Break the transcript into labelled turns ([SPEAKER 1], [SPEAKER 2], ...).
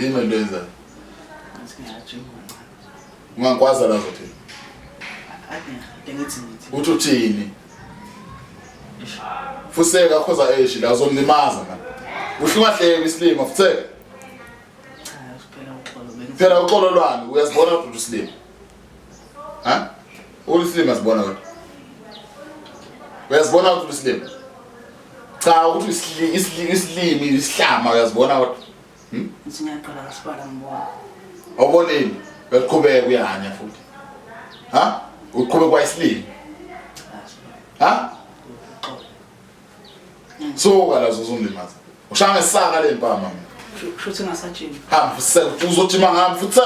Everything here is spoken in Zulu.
[SPEAKER 1] Yini lento yenzayo? Ungangikwaza la zothi. Uthi uthini? Fuseka khoza eshi la uzomlimaza man. Uhlumahleke isilima futhi. Phela uxolo lwani uyazibona ukuthi uyisilima. Ha? Uyisilima sibona kodwa. Uyazibona ukuthi uyisilima. Cha ukuthi isilimi isihlama uyazibona kodwa.
[SPEAKER 2] Ngiyaqala kasibala ngibona.
[SPEAKER 1] Awuboneni? Beqhubeka uyahanya futhi. Ha? Uqhubeka kwayisilimi. Ha? So kala uzomlimaza. Ushanga isaka le mpama.
[SPEAKER 2] Shuthi ngasajima.
[SPEAKER 1] Hamba uzothi mangami futhi.